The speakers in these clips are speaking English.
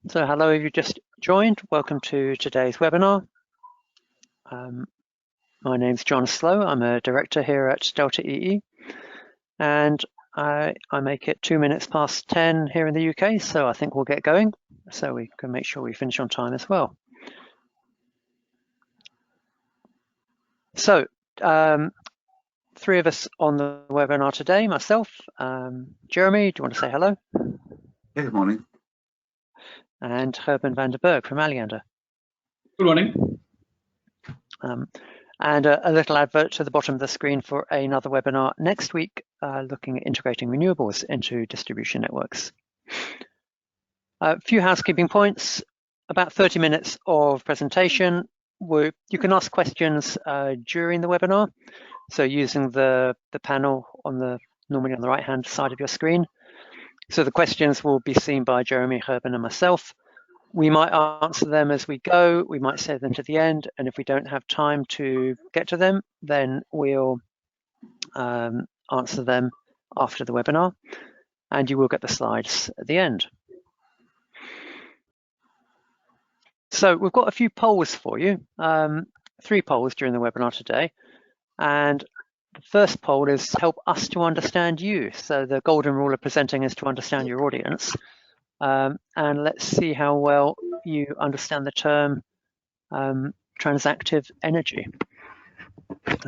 So hello, if you just joined, welcome to today's webinar. My name's John Slow, I'm a director here at Delta EE, and I make it 2 minutes past 10 here in the UK, so I think we'll get going, so we can make sure we finish on time as well. So, three of us on the webinar today, myself, Jeremy, do you want to say hello? Yeah, good morning. And Gerben van der Berg from Aleanda. Good morning. And a little advert to the bottom of the screen for another webinar next week, looking at integrating renewables into distribution networks. A few housekeeping points, about 30 minutes of presentation. You can ask questions during the webinar, so using the panel normally on the right-hand side of your screen. So the questions will be seen by Jeremy, Gerben, and myself. We might answer them as we go, we might save them to the end, and if we don't have time to get to them, then we'll answer them after the webinar, and you will get the slides at the end. So we've got a few polls for you, 3 polls during the webinar today, and the first poll is help us to understand you. So the golden rule of presenting is to understand your audience. And let's see how well you understand the term transactive energy.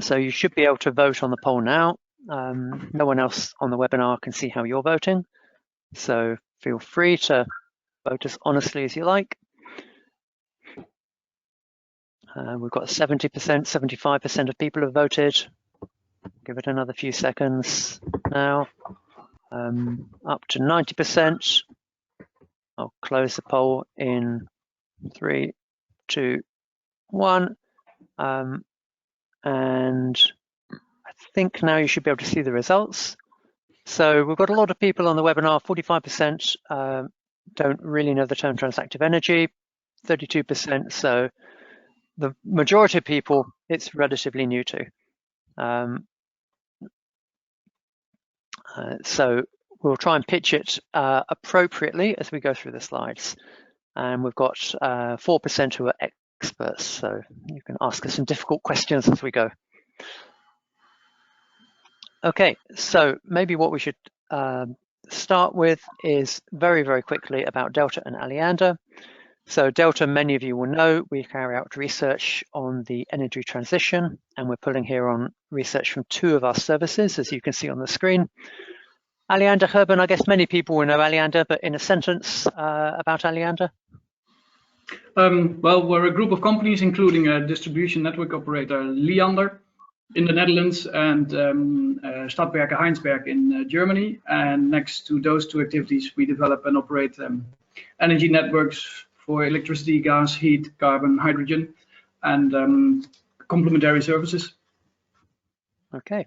So you should be able to vote on the poll now. No one else on the webinar can see how you're voting, so feel free to vote as honestly as you like. We've got 70%, 75% of people have voted. Give it another few seconds now. Up to 90%. I'll close the poll in 3, 2, 1. And I think now you should be able to see the results. So we've got a lot of people on the webinar. 45% don't really know the term transactive energy, 32%. So the majority of people, it's relatively new to. So we'll try and pitch it appropriately as we go through the slides. And we've got 4% who are experts, so you can ask us some difficult questions as we go. Okay, so maybe what we should start with is very, very quickly about Delta and Aleanda. So Delta, many of you will know, we carry out research on the energy transition, and we're pulling here on research from 2 of our services, as you can see on the screen. Aleanda, Gerben, I guess many people will know Aleanda, but in a sentence about Aleanda? Well, we're a group of companies, including a distribution network operator, Aleanda, in the Netherlands, and Stadtwerke Heinsberg in Germany. And next to those 2 activities, we develop and operate energy networks for electricity, gas, heat, carbon, hydrogen, and complementary services. Okay,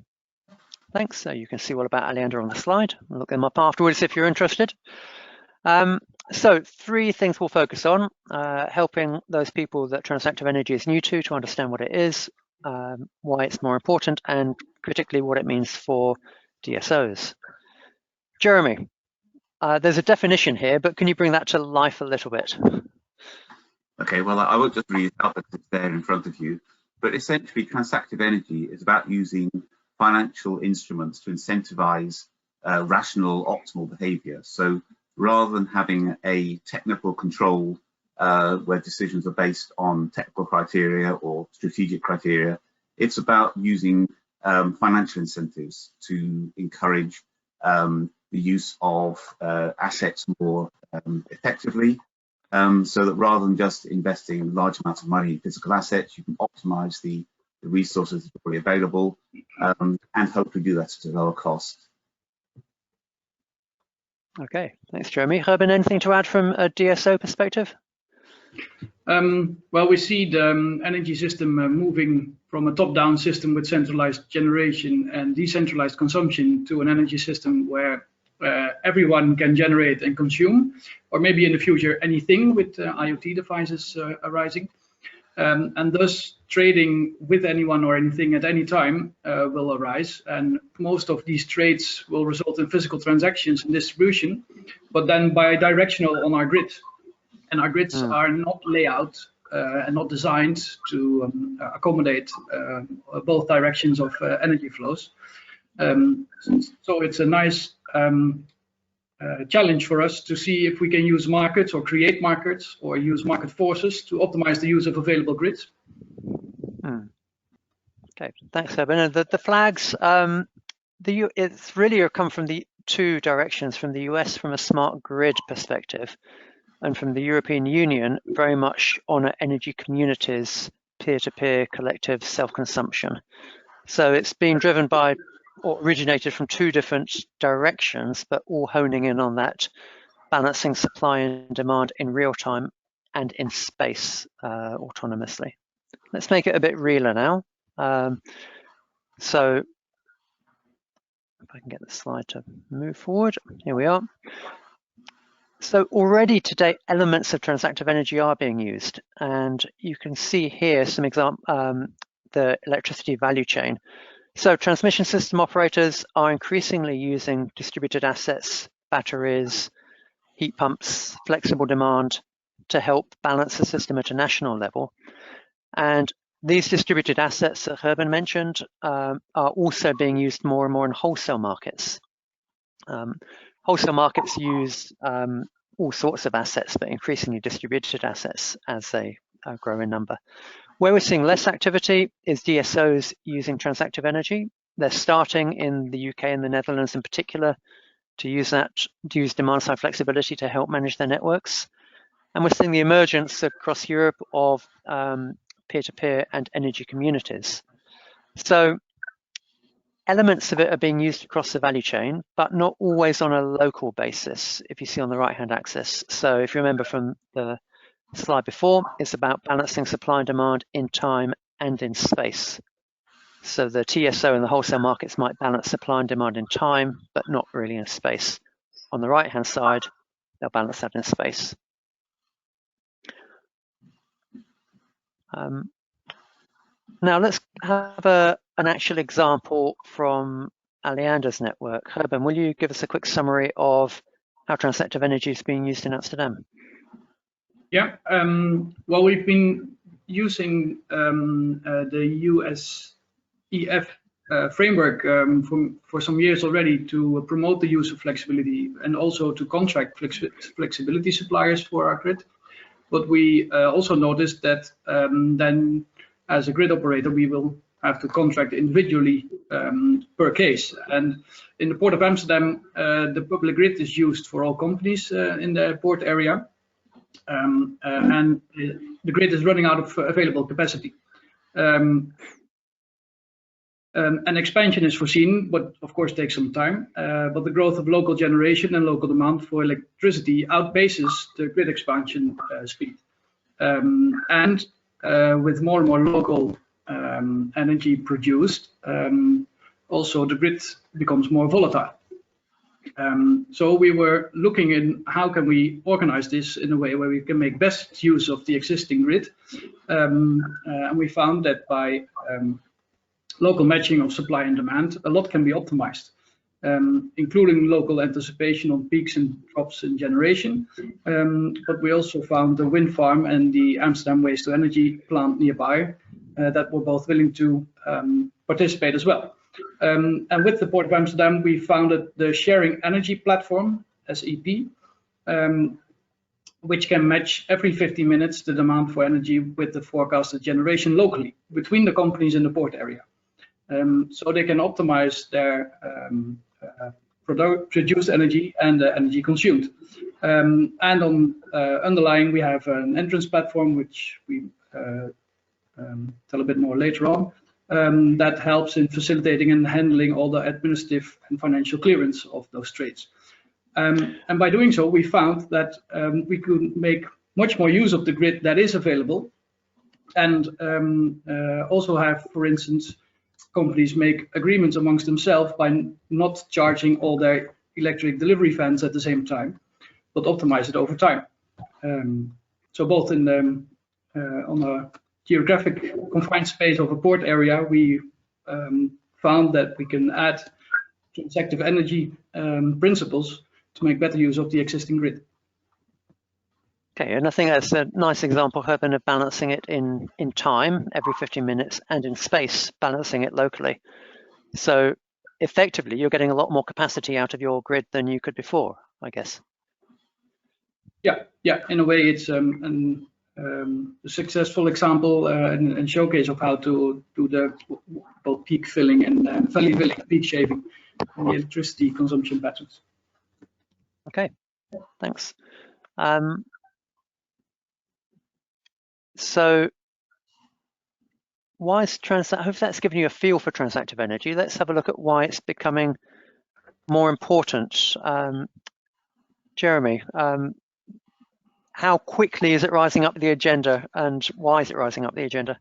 thanks. So you can see all about Aleanda on the slide. I'll look them up afterwards if you're interested. So 3 things we'll focus on, helping those people that transactive energy is new to understand what it is, why it's more important, and critically what it means for DSOs. Jeremy, there's a definition here, but can you bring that to life a little bit? Okay, well, I won't just read it out because it's there in front of you, but essentially transactive energy is about using financial instruments to incentivize rational, optimal behavior. So rather than having a technical control where decisions are based on technical criteria or strategic criteria, it's about using financial incentives to encourage the use of assets more effectively, so that rather than just investing large amounts of money in physical assets, you can optimize the resources that are already available and hopefully do that at a lower cost. Okay, thanks, Jeremy. Gerben, anything to add from a DSO perspective? Well, we see the energy system moving from a top-down system with centralized generation and decentralized consumption to an energy system where everyone can generate and consume, or maybe in the future anything with IoT devices arising. And thus trading with anyone or anything at any time will arise, and most of these trades will result in physical transactions and distribution, but then bi-directional on our grid. and our grids are not laid out and not designed to accommodate both directions of energy flows. So it's a nice challenge for us to see if we can use markets or create markets or use market forces to optimize the use of available grids. Okay, thanks, Herben. The flags, it's really come from the two directions, from the US from a smart grid perspective, and from the European Union very much on energy communities, peer-to-peer collective self-consumption. So it's been driven by, or originated from two different directions, but all honing in on that balancing supply and demand in real time and in space autonomously. Let's make it a bit realer now. So if I can get the slide to move forward, here we are. So already today, elements of transactive energy are being used, and you can see here some example, the electricity value chain. So transmission system operators are increasingly using distributed assets, batteries, heat pumps, flexible demand to help balance the system at a national level. And these distributed assets that Herben mentioned are also being used more and more in wholesale markets. Wholesale markets use all sorts of assets, but increasingly distributed assets as they grow in number. Where we're seeing less activity is DSOs using transactive energy. They're starting in the UK and the Netherlands in particular to use demand side flexibility to help manage their networks. And we're seeing the emergence across Europe of peer-to-peer and energy communities. So elements of it are being used across the value chain, but not always on a local basis, if you see on the right-hand axis. So if you remember from the slide before, it's about balancing supply and demand in time and in space. So the TSO and the wholesale markets might balance supply and demand in time, but not really in space. On the right-hand side, they'll balance that in space. Now let's have an actual example from Aleanda's network. Herben, will you give us a quick summary of how transactive energy is being used in Amsterdam? Yeah, well, we've been using the USEF framework for some years already to promote the use of flexibility and also to contract flexibility suppliers for our grid. But we also noticed that then as a grid operator, we will have to contract individually per case. And in the Port of Amsterdam, the public grid is used for all companies in the port area. And the grid is running out of available capacity. An expansion is foreseen, but of course takes some time. But the growth of local generation and local demand for electricity outpaces the grid expansion speed. And with more and more local energy produced, also the grid becomes more volatile. So we were looking in how can we organize this in a way where we can make best use of the existing grid. And we found that by local matching of supply and demand, a lot can be optimized, including local anticipation on peaks and drops in generation. But we also found the wind farm and the Amsterdam waste to energy plant nearby that were both willing to participate as well. And with the Port of Amsterdam, we founded the Sharing Energy Platform, SEP, which can match every 50 minutes the demand for energy with the forecasted generation locally between the companies in the port area. So they can optimize their produced energy and the energy consumed. And on underlying, we have an entrance platform, which we tell a bit more later on, that helps in facilitating and handling all the administrative and financial clearance of those trades. And by doing so, we found that we could make much more use of the grid that is available, and also have, for instance, companies make agreements amongst themselves by not charging all their electric delivery fans at the same time, but optimize it over time. So both in the, on a geographic confined space of a port area, we found that we can add transactive energy principles to make better use of the existing grid. Okay, and I think that's a nice example, Herben, of balancing it in time every 15 minutes and in space, balancing it locally. So effectively, you're getting a lot more capacity out of your grid than you could before, I guess. Yeah, in a way, it's a successful example and showcase of how to do the both peak filling and valley filling, peak shaving, and the electricity consumption patterns. Okay, thanks. So why is I hope that's given you a feel for transactive energy. Let's have a look at why it's becoming more important. Jeremy, how quickly is it rising up the agenda, and why is it rising up the agenda?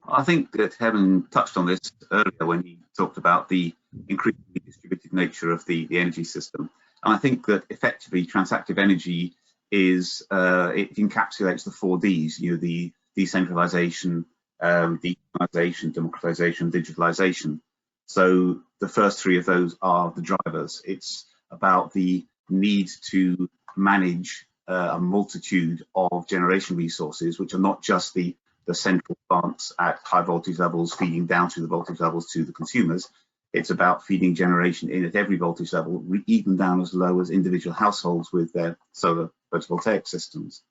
I think that Herben touched on this earlier when he talked about the increasingly distributed nature of the energy system. And I think that effectively transactive energy is, it encapsulates the 4 Ds, the decentralization, decolonization, democratization, digitalization. So the first 3 of those are the drivers. It's about the need to manage a multitude of generation resources, which are not just the central plants at high voltage levels feeding down to the voltage levels to the consumers. It's about feeding generation in at every voltage level, even down as low as individual households with their solar photovoltaic systems.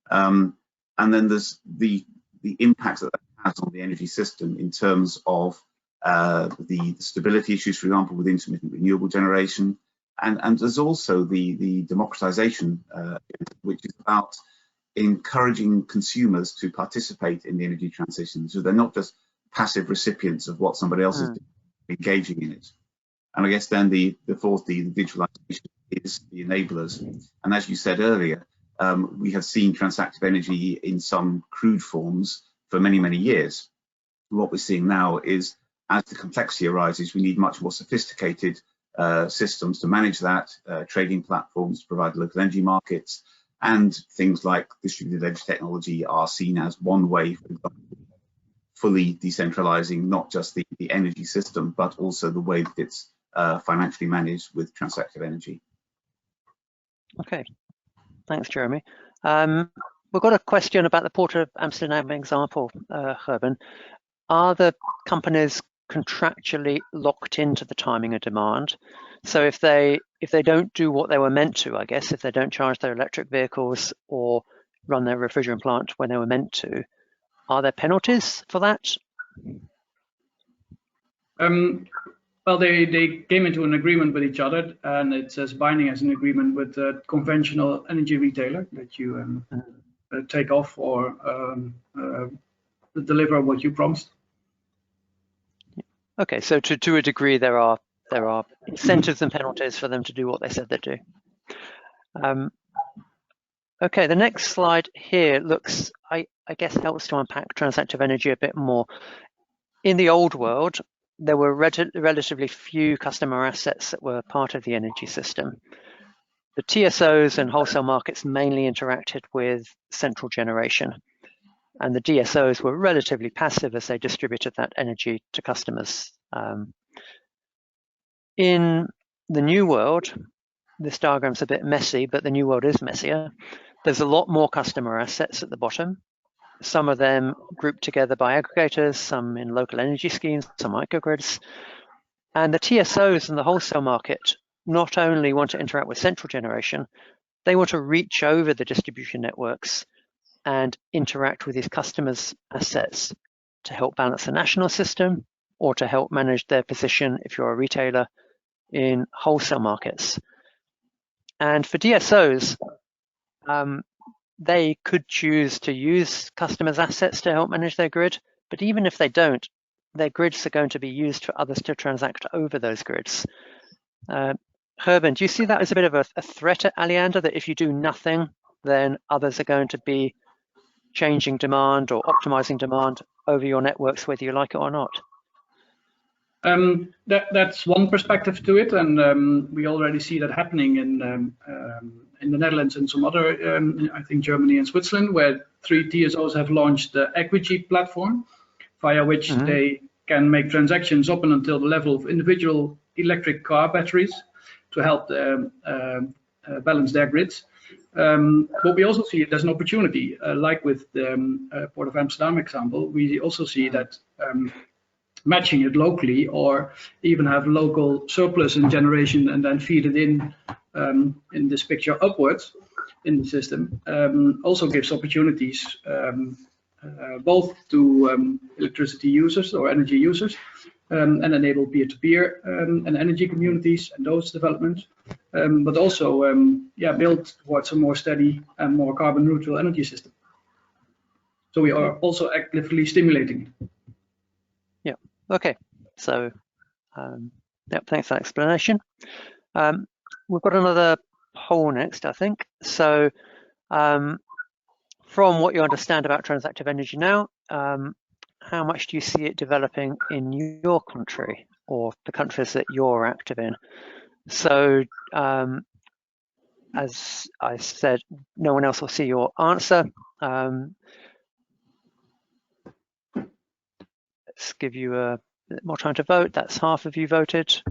And then there's the impacts that has on the energy system in terms of the stability issues, for example, with intermittent renewable generation. And there's also the democratization, which is about encouraging consumers to participate in the energy transition, so they're not just passive recipients of what somebody else is doing, engaging in it. And I guess then the 4th D, the digitalization, is the enablers. And as you said earlier, we have seen transactive energy in some crude forms for many, many years. What we're seeing now is, as the complexity arises, we need much more sophisticated systems to manage that, trading platforms to provide local energy markets, and things like distributed ledger technology are seen as one way, for example, fully decentralizing not just the energy system, but also the way that it's financially managed with transactive energy. Okay, thanks, Jeremy. We've got a question about the Port of Amsterdam example, Herben. Are the companies contractually locked into the timing of demand? So if they don't do what they were meant to, I guess, if they don't charge their electric vehicles or run their refrigerant plant when they were meant to, are there penalties for that? Well, they came into an agreement with each other, and it's as binding as an agreement with a conventional energy retailer that you take off or deliver what you promised. Okay, so to a degree, there are incentives and penalties for them to do what they said they'd do. Okay, the next slide here looks, I guess, helps to unpack transactive energy a bit more. In the old world, there were relatively few customer assets that were part of the energy system. The TSOs and wholesale markets mainly interacted with central generation, and the DSOs were relatively passive as they distributed that energy to customers. In the new world, this diagram's a bit messy, but the new world is messier. There's a lot more customer assets at the bottom. Some of them grouped together by aggregators, some in local energy schemes, some microgrids. And the TSOs and the wholesale market not only want to interact with central generation, they want to reach over the distribution networks and interact with these customers' assets to help balance the national system or to help manage their position, if you're a retailer, in wholesale markets. And for DSOs, they could choose to use customers' assets to help manage their grid, but even if they don't, their grids are going to be used for others to transact over those grids. Herben, do you see that as a bit of a threat at Aleanda, that if you do nothing, then others are going to be changing demand or optimizing demand over your networks, whether you like it or not? That's one perspective to it, and we already see that happening in the Netherlands and some other, I think Germany and Switzerland, where 3 TSOs have launched the Equity platform, via which they can make transactions up and until the level of individual electric car batteries to help balance their grids. What we also see, there's an opportunity, like with the Port of Amsterdam example, we also see that matching it locally, or even have local surplus in generation and then feed it in this picture upwards in the system, also gives opportunities both to electricity users or energy users, and enable peer-to-peer and energy communities and those developments, but also build towards a more steady and more carbon neutral energy system. So we are also actively stimulating it. Yeah, okay. So, thanks for that explanation. We've got another poll next, I think. So, from what you understand about transactive energy now, how much do you see it developing in your country or the countries that you're active in? So, as I said, no one else will see your answer. Let's give you a bit more time to vote. That's half of you voted.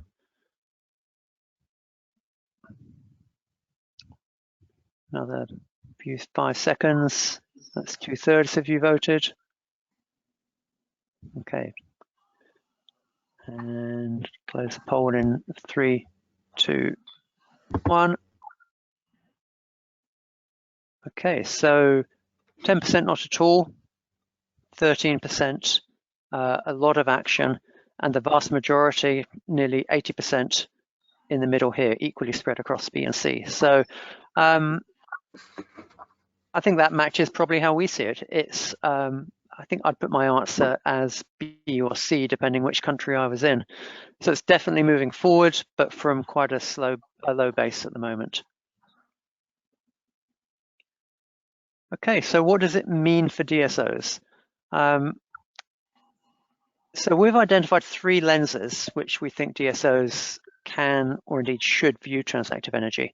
Another few 5 seconds. That's 2/3 of you voted. Okay. And close the poll in 3, 2, 1. Okay, so 10% not at all, 13% a lot of action, and the vast majority, nearly 80% in the middle here, equally spread across B and C. So I think that matches probably how we see it. It's I think I'd put my answer as B or C, depending which country I was in. So it's definitely moving forward, but from quite a low base at the moment. Okay, so what does it mean for DSOs? So we've identified 3 lenses which we think DSOs can or indeed should view transactive energy.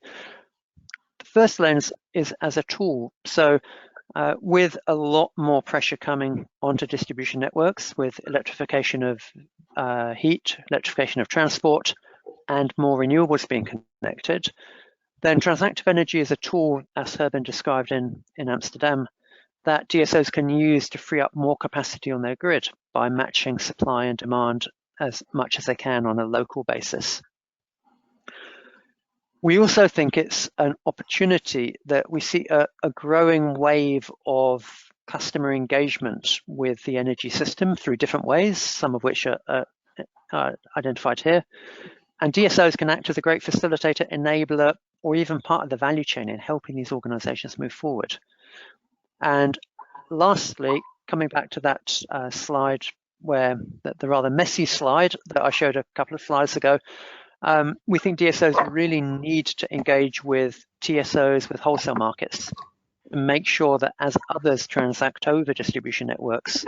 The first lens is as a tool. So with a lot more pressure coming onto distribution networks, with electrification of heat, electrification of transport, and more renewables being connected, then transactive energy is a tool, as Herben described in Amsterdam, that DSOs can use to free up more capacity on their grid by matching supply and demand as much as they can on a local basis. We also think it's an opportunity that we see a growing wave of customer engagement with the energy system through different ways, some of which are identified here. And DSOs can act as a great facilitator, enabler, or even part of the value chain in helping these organizations move forward. And lastly, coming back to that slide where the rather messy slide that I showed a couple of slides ago, we think DSOs really need to engage with TSOs, with wholesale markets, and make sure that as others transact over distribution networks,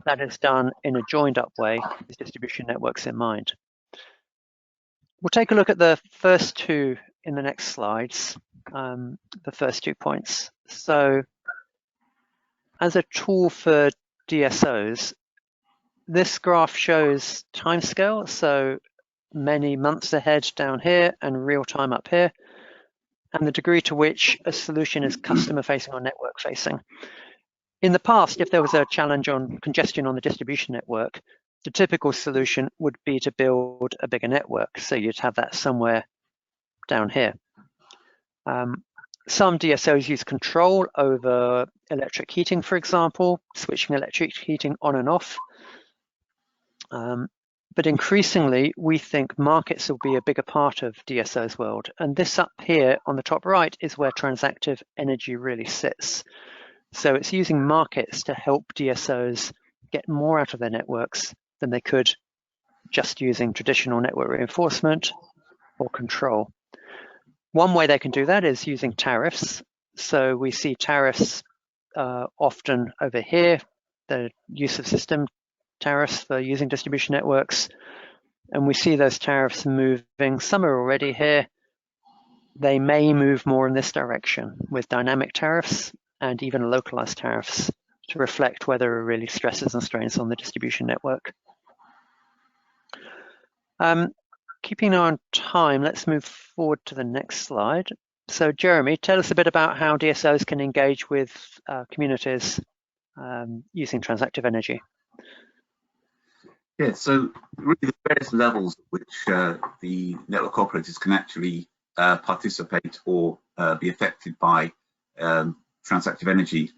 that is done in a joined up way with distribution networks in mind. We'll take a look at the first 2 in the next slides, the first 2 points. So as a tool for DSOs, this graph shows timescale, so many months ahead down here and real time up here, and the degree to which a solution is customer facing or network facing. In the past, if there was a challenge on congestion on the distribution network, the typical solution would be to build a bigger network. So you'd have that somewhere down here. Some DSOs use control over electric heating, for example, switching electric heating on and off. But increasingly, we think markets will be a bigger part of DSO's world. And this up here on the top right is where transactive energy really sits. So it's using markets to help DSOs get more out of their networks than they could just using traditional network reinforcement or control. One way they can do that is using tariffs. So we see tariffs often over here, the use of system tariffs for using distribution networks. And we see those tariffs moving. Some are already here. They may move more in this direction with dynamic tariffs and even localized tariffs to reflect where there are really stresses and strains on the distribution network. Keeping on time, let's move forward to the next slide. So Jeremy, tell us a bit about how DSOs can engage with communities using transactive energy. Yeah, so really the various levels at which the network operators can actually participate or be affected by transactive energy.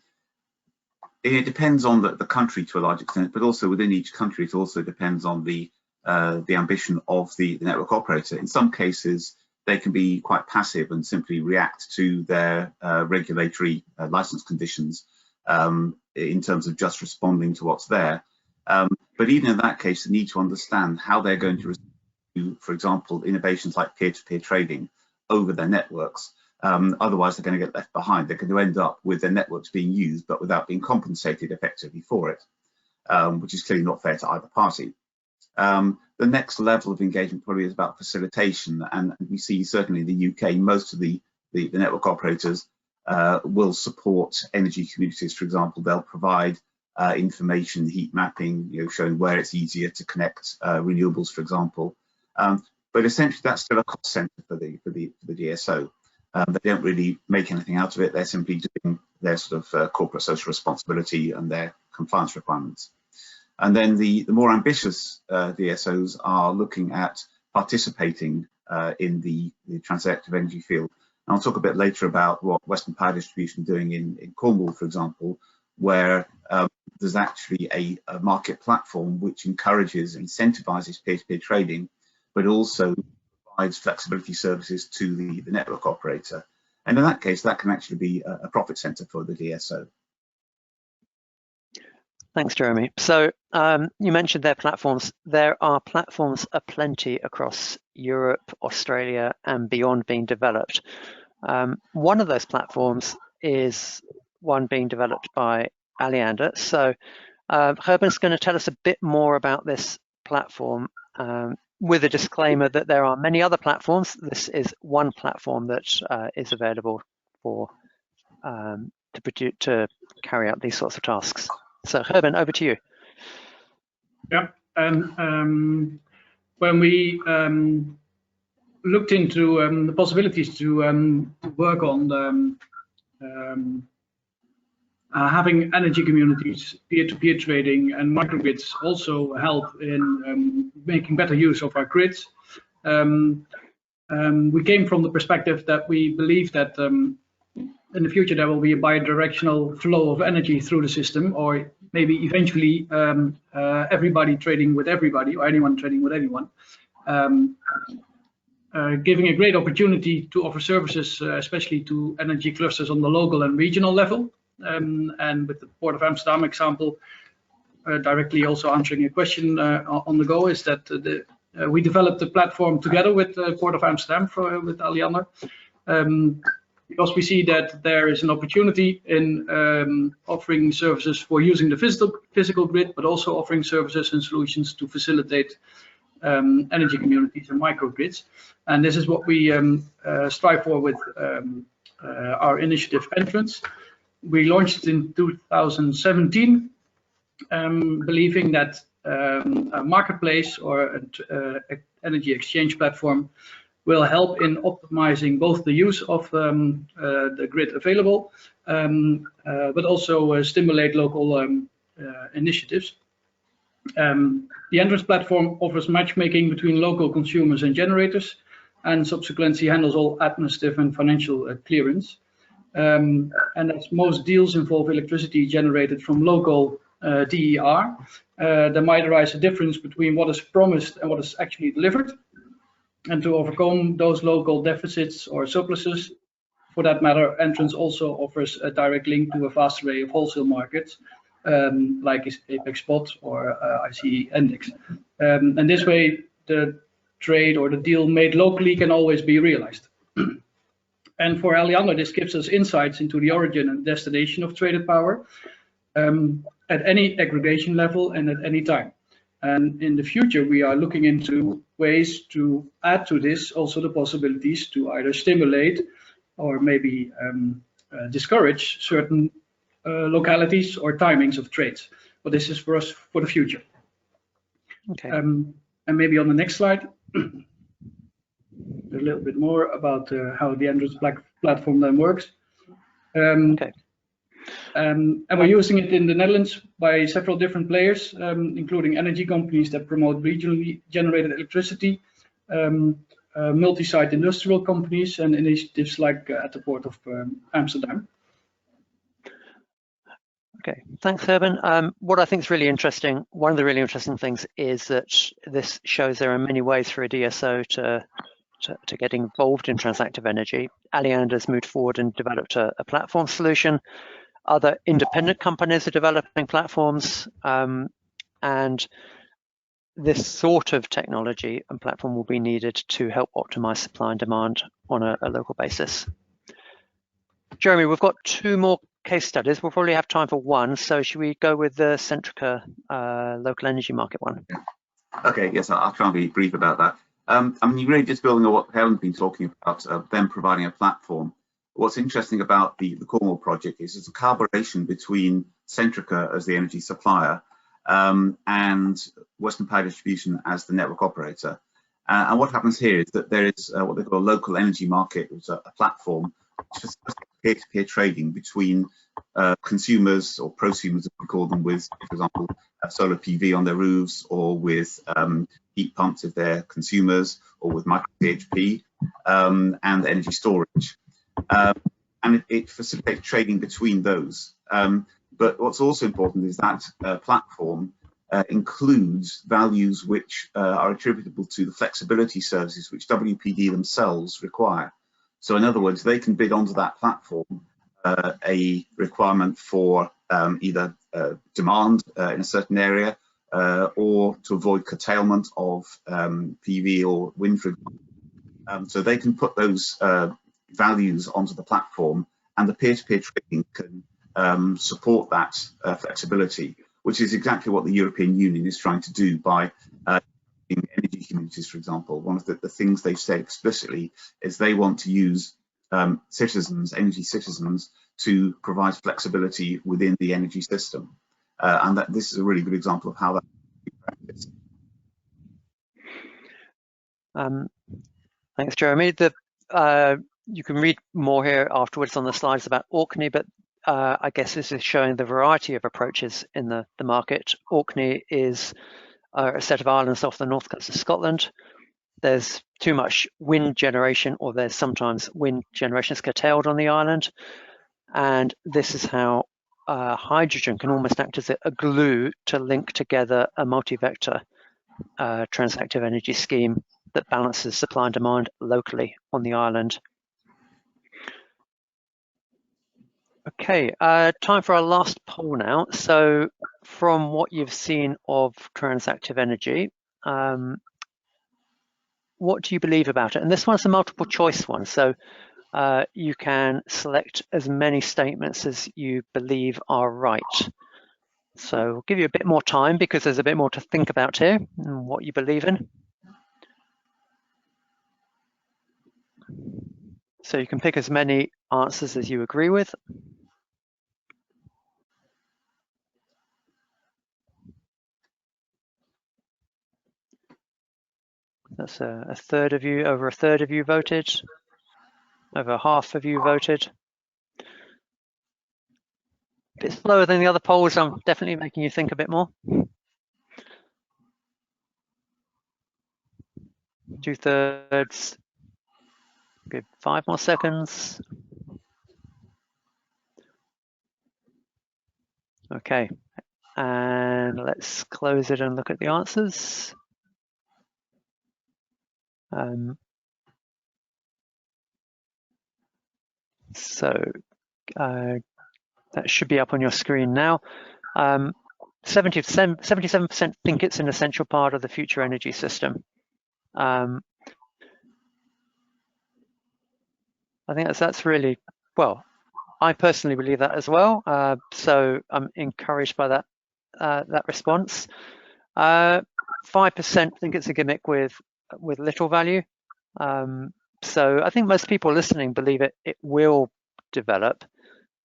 It depends on the country to a large extent, but also within each country, it also depends on the ambition of the network operator. In some cases, they can be quite passive and simply react to their regulatory license conditions in terms of just responding to what's there. But even in that case, they need to understand how they're going to respond to, for example, innovations like peer-to-peer trading over their networks. Otherwise, they're going to get left behind. They're going to end up with their networks being used, but without being compensated effectively for it, which is clearly not fair to either party. The next level of engagement probably is about facilitation, and we see certainly in the UK, most of the network operators will support energy communities. For example, they'll provide information, heat mapping, showing where it's easier to connect renewables, for example. But essentially, that's still a cost center for the DSO. They don't really make anything out of it. They're simply doing their sort of corporate social responsibility and their compliance requirements. And then the more ambitious DSOs are looking at participating in the transactive energy field. And I'll talk a bit later about what Western Power Distribution is doing in Cornwall, for example, where there's actually a market platform which encourages, incentivizes peer-to-peer trading, but also provides flexibility services to the network operator. And in that case, that can actually be a profit center for the DSO. Thanks, Jeremy. So you mentioned their platforms. There are platforms aplenty across Europe, Australia, and beyond being developed. One of those platforms is one being developed by Aleanda. So Gerben's going to tell us a bit more about this platform with a disclaimer that there are many other platforms. This is one platform that is available for to carry out these sorts of tasks. So Gerben, over to you. Yeah, and when we looked into the possibilities to work on having energy communities, peer-to-peer trading, and microgrids also help in making better use of our grids. We came from the perspective that we believe that in the future there will be a bi-directional flow of energy through the system, or maybe eventually everybody trading with everybody, or anyone trading with anyone. Giving a great opportunity to offer services, especially to energy clusters on the local and regional level. And with the Port of Amsterdam example, directly also answering a question on the go, is that we developed the platform together with the Port of Amsterdam with Aleanda, because we see that there is an opportunity in offering services for using the physical grid, but also offering services and solutions to facilitate energy communities and microgrids. And this is what we strive for with our initiative Entrance. We launched it in 2017, believing that a marketplace or an energy exchange platform will help in optimizing both the use of the grid available, but also stimulate local initiatives. The Entrance platform offers matchmaking between local consumers and generators, and subsequently handles all administrative and financial clearance. And as most deals involve electricity generated from local DER, there might arise a difference between what is promised and what is actually delivered. And to overcome those local deficits or surpluses, for that matter, Entrance also offers a direct link to a vast array of wholesale markets, like Apex Spot or ICE Index. And this way, the trade or the deal made locally can always be realized. And for Aleanda, this gives us insights into the origin and destination of traded power at any aggregation level and at any time. And in the future, we are looking into ways to add to this also the possibilities to either stimulate or maybe discourage certain localities or timings of trades. But this is for us for the future. Okay. And maybe on the next slide. a little bit more about how the Android platform then works. Okay. And we're using it in the Netherlands by several different players, including energy companies that promote regionally generated electricity, multi-site industrial companies, and initiatives like at the port of Amsterdam. Okay, thanks, Herben. What I think is really interesting, one of the really interesting things is that this shows there are many ways for a DSO to get involved in transactive energy. Aleanda has moved forward and developed a platform solution. Other independent companies are developing platforms, and this sort of technology and platform will be needed to help optimize supply and demand on a local basis. Jeremy, we've got 2 more case studies. We'll probably have time for one, so should we go with the Centrica local energy market one? Okay, yes, I'll try and be brief about that. I mean, you're really just building on what Helen's been talking about, them providing a platform. What's interesting about the Cornwall project is it's a collaboration between Centrica as the energy supplier and Western Power Distribution as the network operator. And what happens here is that there is what they call a local energy market, which is a platform which is peer-to-peer trading between consumers or prosumers, as we call them, with, for example, solar PV on their roofs, or with heat pumps if they're consumers, or with micro CHP and energy storage. And it facilitates trading between those. But what's also important is that platform includes values which are attributable to the flexibility services which WPD themselves require. So in other words, they can bid onto that platform a requirement for either demand in a certain area or to avoid curtailment of PV or wind, for example. So they can put those values onto the platform, and the peer-to-peer trading can support that flexibility, which is exactly what the European Union is trying to do by in energy communities, for example. One of the things they've said explicitly is they want to use citizens, energy citizens, to provide flexibility within the energy system. And that this is a really good example of how that can be practiced. Thanks, Jeremy. You can read more here afterwards on the slides about Orkney, but I guess this is showing the variety of approaches in the market. Orkney is a set of islands off the north coast of Scotland. There's too much wind generation, or there's sometimes wind generation is curtailed on the island. And this is how hydrogen can almost act as a glue to link together a multi-vector transactive energy scheme that balances supply and demand locally on the island. Okay, time for our last poll now. So from what you've seen of transactive energy, what do you believe about it? And this one's a multiple choice one, so you can select as many statements as you believe are right. So we'll give you a bit more time because there's a bit more to think about here and what you believe in. So you can pick as many answers as you agree with. That's a third of you, over a third of you voted. Over half of you voted. A bit slower than the other polls. I'm definitely making you think a bit more. 2/3. Give 5 more seconds. Okay, and let's close it and look at the answers. So that should be up on your screen now. 77% think it's an essential part of the future energy system. I think that's really, well, I personally believe that as well. So I'm encouraged by that response. 5% think it's a gimmick with little value. So I think most people listening believe it will develop,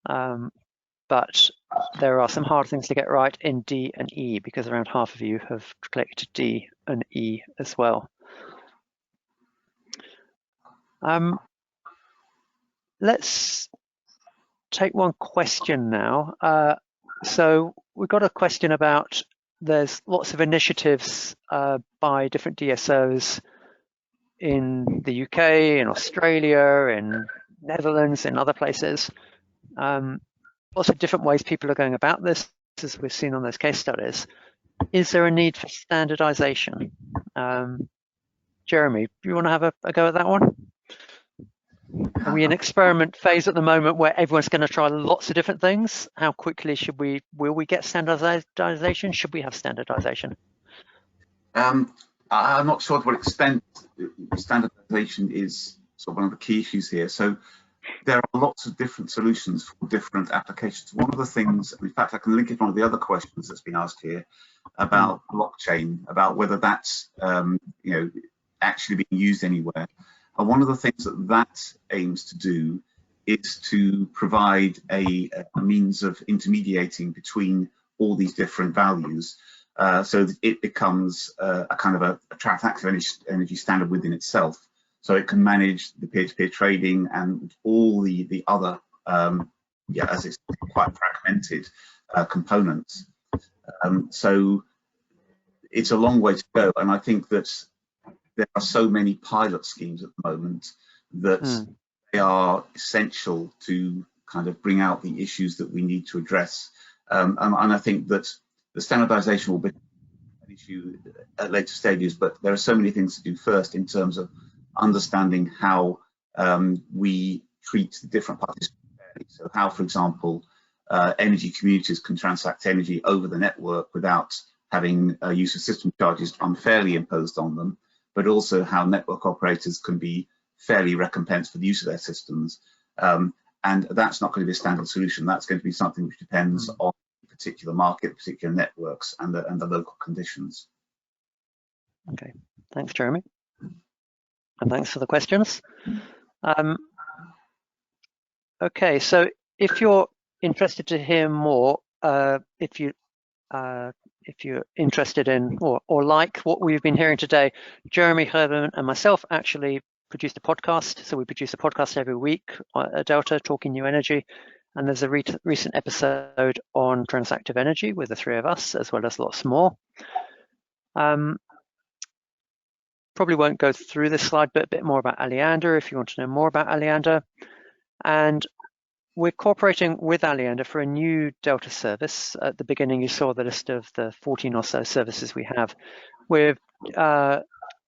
but there are some hard things to get right in D and E, because around half of you have clicked D and E as well. Let's take one question now. So we've got a question about, there's lots of initiatives by different DSOs in the UK, in Australia, in Netherlands, in other places. Lots of different ways people are going about this, as we've seen on those case studies. Is there a need for standardization? Jeremy, do you want to have a go at that one? Are we in experiment phase at the moment where everyone's going to try lots of different things? How quickly will we get standardization? Should we have standardization? I'm not sure to what extent standardization is sort of one of the key issues here. So there are lots of different solutions for different applications. One of the things, in fact, I can link it to one of the other questions that's been asked here about blockchain, about whether that's actually being used anywhere. And one of the things that aims to do is to provide a means of intermediating between all these different values, so that it becomes a kind of a transactive energy standard within itself. So it can manage the peer-to-peer trading and all the other, as it's quite fragmented components. So it's a long way to go, and I think that there are so many pilot schemes at the moment that they are essential to kind of bring out the issues that we need to address. And I think that the standardization will be an issue at later stages, but there are so many things to do first in terms of understanding how we treat the different parties fairly. So how, for example, energy communities can transact energy over the network without having use of system charges unfairly imposed on them, but also how network operators can be fairly recompensed for the use of their systems. And that's not going to be a standard solution. That's going to be something which depends on particular market, particular networks, and the local conditions. Okay, thanks, Jeremy. And thanks for the questions. Okay, so if you're interested to hear more, if you're interested in or like what we've been hearing today, Jeremy, Herman, and myself actually produced a podcast. So we produce a podcast every week at Delta, talking new energy. And there's a recent episode on transactive energy with the three of us, as well as lots more. Probably won't go through this slide, but a bit more about Aleanda if you want to know more about Aleanda. And we're cooperating with Aleanda for a new Delta service. At the beginning, you saw the list of the 14 or so services we have. We've now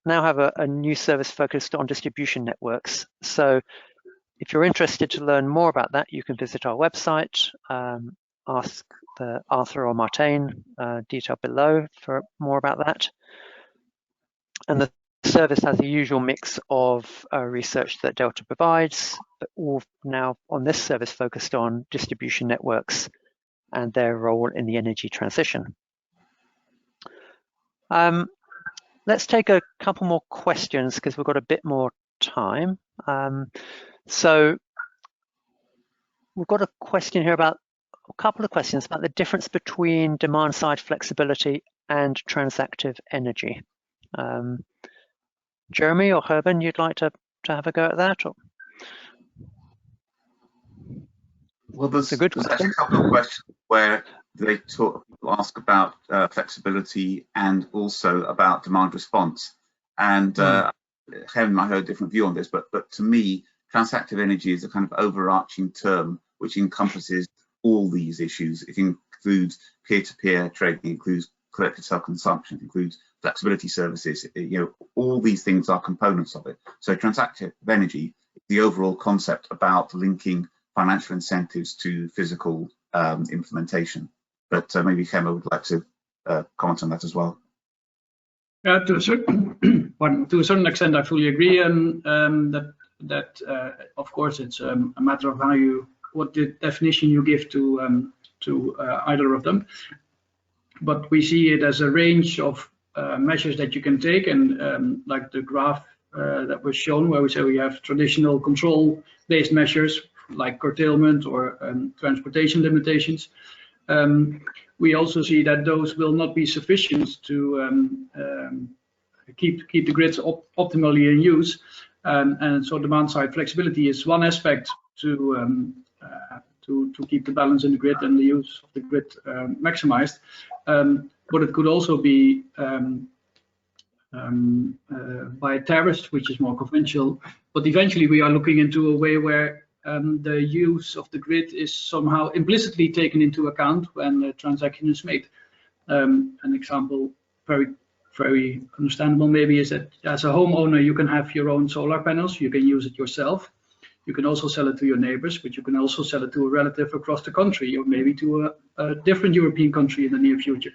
have a new service focused on distribution networks. So if you're interested to learn more about that, you can visit our website, ask Arthur or Martijn, detail below for more about that. And the service has the usual mix of research that Delta provides, but all now on this service focused on distribution networks and their role in the energy transition. Let's take a couple more questions because we've got a bit more time. So we've got a question here about a couple of questions about the difference between demand side flexibility and transactive energy. Jeremy or Herman, you'd like to have a go at that? Or? Well, there's actually a couple of questions where they ask about flexibility and also about demand response. And Herman might have a different view on this, but to me, transactive energy is a kind of overarching term which encompasses all these issues. It includes peer-to-peer trading, it includes collective self-consumption, it includes flexibility services. All these things are components of it. So transactive energy is the overall concept about linking financial incentives to physical implementation. But maybe Gemma would like to comment on that as well. Yeah, to a certain extent, I fully agree, and that of course it's a matter of what the definition you give to either of them. But we see it as a range of measures that you can take, and like the graph that was shown, where we say we have traditional control-based measures like curtailment or transportation limitations. We also see that those will not be sufficient to keep the grids optimally in use. And so demand side flexibility is one aspect to keep the balance in the grid and the use of the grid maximized. But it could also be by tariffs, which is more conventional. But eventually we are looking into a way where the use of the grid is somehow implicitly taken into account when the transaction is made. An example, very understandable maybe, is that as a homeowner, you can have your own solar panels, you can use it yourself. You can also sell it to your neighbors, but you can also sell it to a relative across the country, or maybe to a different European country in the near future.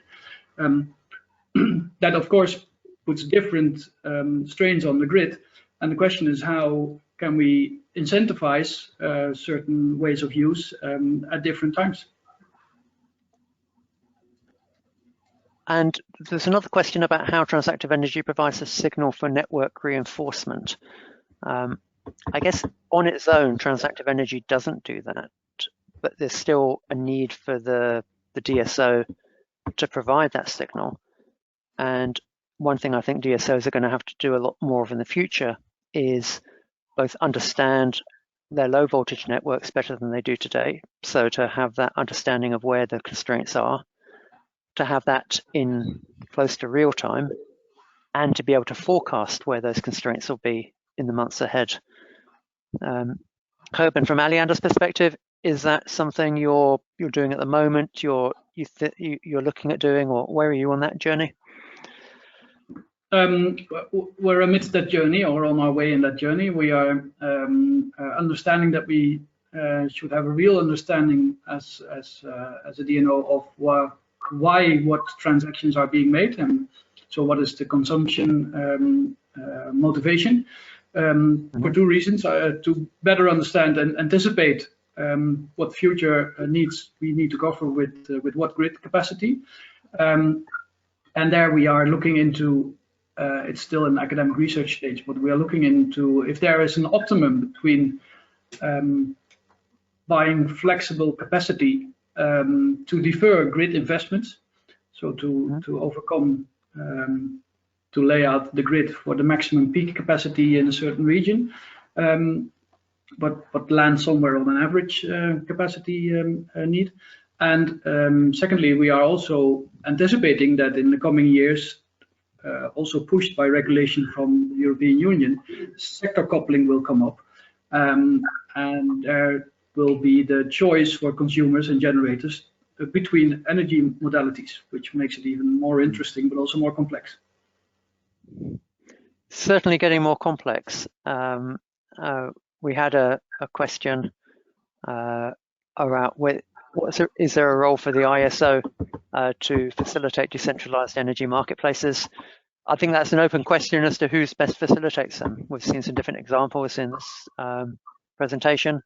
That, of course, puts different strains on the grid. And the question is, how can we incentivize certain ways of use at different times? And there's another question about how transactive energy provides a signal for network reinforcement. I guess on its own, transactive energy doesn't do that, but there's still a need for the DSO to provide that signal. And one thing I think DSOs are going to have to do a lot more of in the future is both understand their low voltage networks better than they do today. So to have that understanding of where the constraints are, to have that in close to real time, and to be able to forecast where those constraints will be in the months ahead. Herben, from Aleanda's perspective, is that something you're doing at the moment? You're looking at doing, or where are you on that journey? We're amidst that journey, or on our way in that journey. We are understanding that we should have a real understanding as a DNO of why what transactions are being made, and so what is the consumption motivation. For two reasons: to better understand and anticipate what future needs we need to cover with what grid capacity. And there we are looking into, it's still an academic research stage, but we are looking into if there is an optimum between buying flexible capacity to defer grid investments, so to overcome, to lay out the grid for the maximum peak capacity in a certain region, but land somewhere on an average capacity need. And secondly, we are also anticipating that in the coming years, also pushed by regulation from the European Union, sector coupling will come up, and there will be the choice for consumers and generators between energy modalities, which makes it even more interesting, but also more complex. Certainly getting more complex. We had a question around is there a role for the ISO to facilitate decentralized energy marketplaces? I think that's an open question as to who's best facilitates them. We've seen some different examples in this presentation.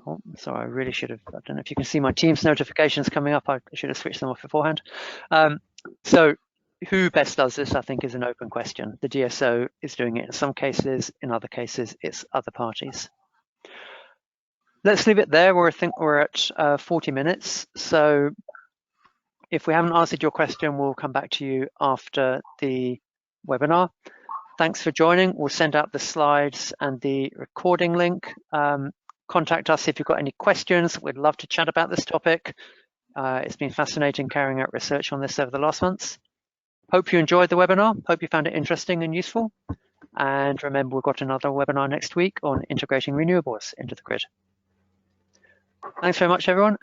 Oh, sorry, I really should have, I don't know if you can see my Teams notifications coming up. I should have switched them off beforehand. So who best does this, I think, is an open question. The DSO is doing it in some cases, in other cases, it's other parties. Let's leave it there. I think we're at 40 minutes. So if we haven't answered your question, we'll come back to you after the webinar. Thanks for joining. We'll send out the slides and the recording link. Contact us if you've got any questions. We'd love to chat about this topic. It's been fascinating carrying out research on this over the last months. Hope you enjoyed the webinar. Hope you found it interesting and useful. And remember, we've got another webinar next week on integrating renewables into the grid. Thanks very much, everyone.